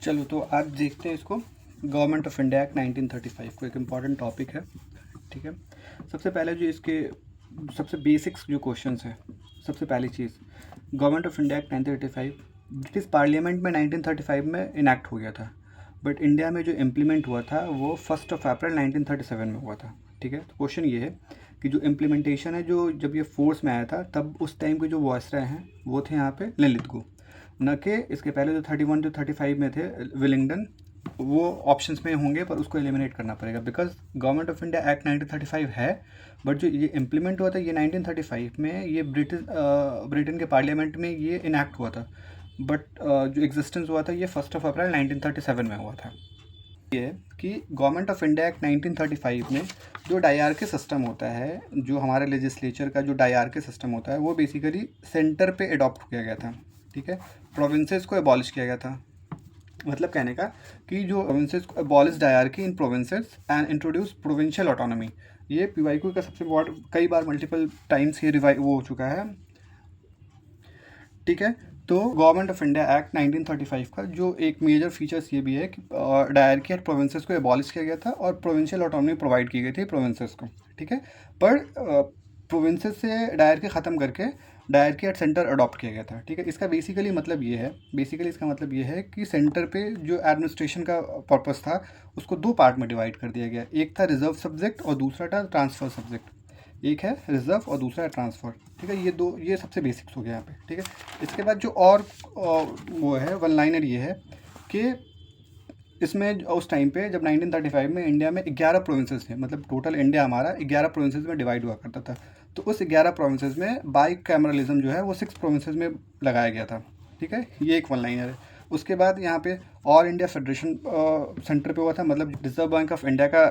चलो तो आज देखते हैं इसको। गवर्नमेंट ऑफ इंडिया एक्ट 1935 को एक इम्पॉर्टेंट टॉपिक है, ठीक है। सबसे पहले जो इसके सबसे बेसिक्स जो क्वेश्चंस हैं, सबसे पहली चीज़, government of India act 1935 British parliament में 1935 में इनैक्ट हो गया था, बट इंडिया में जो इम्प्लीमेंट हुआ था वो 1 अप्रैल 1937 में हुआ था, ठीक है। तो क्वेश्चन ये है कि जो इम्प्लीमेंटेशन है, जो जब ये फोर्स में आया था तब उस टाइम के जो वॉयसराय हैं वो थे यहाँ पे ललित गो, न कि इसके पहले जो 31 जो 35 में थे विलिंगडन। वो ऑप्शंस में होंगे पर उसको एलिमिनेट करना पड़ेगा because government of India act 1935 है, बट जो ये इम्प्लीमेंट हुआ था ये 1935 में, ये ब्रिटेन के पार्लियामेंट में ये इनैक्ट हुआ था, बट जो एग्जिस्टेंस हुआ था ये 1 अप्रैल 1937 में हुआ था। ये है कि गवर्नमेंट ऑफ इंडिया एक्ट 1935 में जो डायआरके सिस्टम होता है, जो हमारे लेजिस्लेचर का जो डायआरके सिस्टम होता है, वो बेसिकली सेंटर पे अडॉप्ट किया गया था, ठीक है। प्रोविंसेस को एबॉलिश किया गया था, मतलब कहने का कि जो प्रोविंसेस को abolish diarchy in provinces and introduce provincial autonomy. ये पीवाईक्यू का सबसे बहुत कई बार मल्टीपल टाइम्स ये रिवाइव वो हो चुका है, ठीक है। तो गवर्नमेंट ऑफ इंडिया एक्ट 1935 का जो एक मेजर फीचर्स ये भी है कि डायरकी एट प्रोविंसेस को एबॉलिश किया गया था और प्रोविंशियल ऑटोनॉमी प्रोवाइड की गई थी प्रोविंसेस को, ठीक है। पर प्रोविंसेस से डायरकी ख़त्म करके डायरकी एट सेंटर अडॉप्ट किया गया था, ठीक है। इसका बेसिकली मतलब ये है, इसका मतलब ये है कि सेंटर पे जो एडमिनिस्ट्रेशन का पर्पस था उसको दो पार्ट में डिवाइड कर दिया गया। एक था रिजर्व सब्जेक्ट और दूसरा था ट्रांसफ़र सब्जेक्ट। एक है रिजर्व और दूसरा है ट्रांसफ़र, ठीक है। ये सबसे बेसिक्स हो गया यहाँ पे, ठीक है। इसके बाद जो और वो है वन लाइनर ये है कि इसमें उस टाइम पे जब 1935 में इंडिया में 11 प्रोविंसेस थे, मतलब टोटल इंडिया हमारा 11 प्रोविंसेस में डिवाइड हुआ करता था। तो उस 11 प्रोविंसेस में बाई कैमरलिज्म जो है वो 6 प्रोविंसेस में लगाया गया था, ठीक है। ये एक वन लाइनर है। उसके बाद यहाँ पे ऑल इंडिया फेडरेशन सेंटर पे हुआ था, मतलब रिजर्व बैंक ऑफ इंडिया का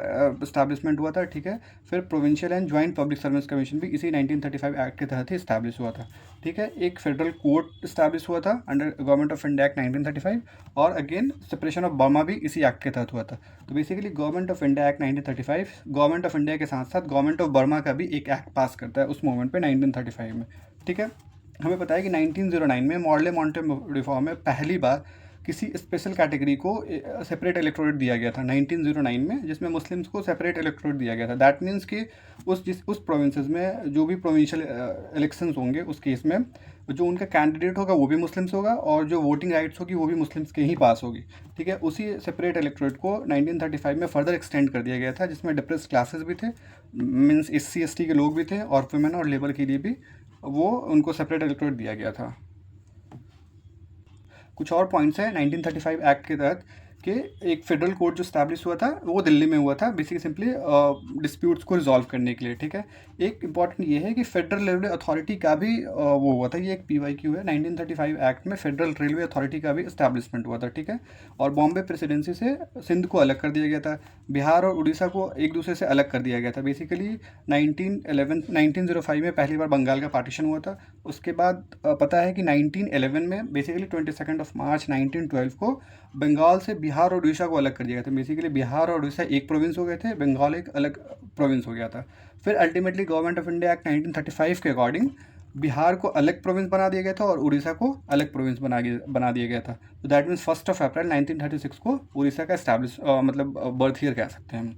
इस्टेब्लिशमेंट हुआ था, ठीक है। फिर provincial and joint public service commission भी इसी 1935 एक्ट के तहत ही इस्टेब्लिश हुआ था, ठीक है। एक फेडरल कोर्ट इस्टेब्लिश हुआ था under government of India act 1935, और अगेन सेपरेशन ऑफ बर्मा भी इसी एक्ट के तहत हुआ था। तो basically government of India act 1935 government of India के साथ साथ गवर्नमेंट ऑफ बर्मा का भी एक एक्ट पास करता है उस मोमेंट पे 1935 में, ठीक है। हमें पता है कि 1909 में मॉडले मॉन्टे रिफॉर्म में पहली बार किसी स्पेशल कैटेगरी को सेपरेट इलेक्टोरेट दिया गया था 1909 में, जिसमें मुस्लिम्स को सेपरेट इलेक्टोरेट दिया गया था। दैट मीन्स कि उस प्रोविंसेस में जो भी प्रोविंशियल इलेक्शंस होंगे उस केस में जो उनका कैंडिडेट होगा वो भी मुस्लिम्स होगा और जो वोटिंग राइट्स होगी वो भी मुस्लिम्स के ही पास होगी, ठीक है। उसी सेपरेट इलेक्टोरेट को 1935 में फर्दर एक्सटेंड कर दिया गया था, जिसमें डिप्रेस क्लासेस भी थे, मीन्स SC ST के लोग भी थे, और वुमेन और लेबर के लिए भी वो उनको सेपरेट इलेक्टोरेट दिया गया था। कुछ और पॉइंट्स हैं 1935 एक्ट के तहत कि एक फेडरल कोर्ट जो स्टैब्लिश हुआ था वो दिल्ली में हुआ था, बेसिकली सिंपली डिस्प्यूट्स को रिजॉल्व करने के लिए, ठीक है। एक इंपॉर्टेंट ये है कि फेडरल रेलवे अथॉरिटी का भी वो हुआ था, ये एक PYQ है। 1935 एक्ट में फेडरल रेलवे अथॉरिटी का भी इस्टेब्लिशमेंट हुआ था, ठीक है। और बॉम्बे प्रेसिडेंसी से सिंध को अलग कर दिया गया था, बिहार और उड़ीसा को एक दूसरे से अलग कर दिया गया था। बेसिकली 1905 में पहली बार बंगाल का पार्टीशन हुआ था। उसके बाद पता है कि 1911 में बेसिकली 22 मार्च 1912 को बंगाल से बिहार और उड़ीसा को अलग कर दिया गया था। बेसिकली बिहार और उड़ीसा एक प्रोविंस हो गए थे, बंगाल एक अलग प्रोविंस हो गया था। फिर ultimately government of India act 1935 के अकॉर्डिंग बिहार को अलग प्रोविंस बना दिया गया था और उड़ीसा को अलग प्रोविंस बना दिया गया था। तो दैट मीन्स 1 अप्रैल 1936 को उड़ीसा का एस्टैब्लिश मतलब बर्थ ईयर कह सकते हैं हम।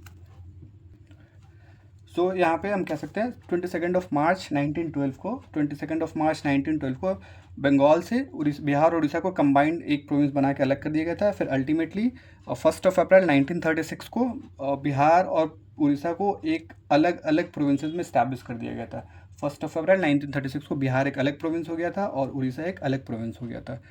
सो यहाँ पे हम कह सकते हैं 22 मार्च 1912 को बंगाल से बिहार और उड़ीसा को कंबाइंड एक प्रोविंस बना के अलग कर दिया गया था। फिर अल्टीमेटली 1 अप्रैल 1936 को बिहार और उड़ीसा को एक अलग अलग प्रोविंसेस में इस्टेब्लिश कर दिया गया था। 1 अप्रैल 1936 को बिहार एक अलग प्रोविंस हो गया था और उड़ीसा एक अलग प्रोविंस हो गया था,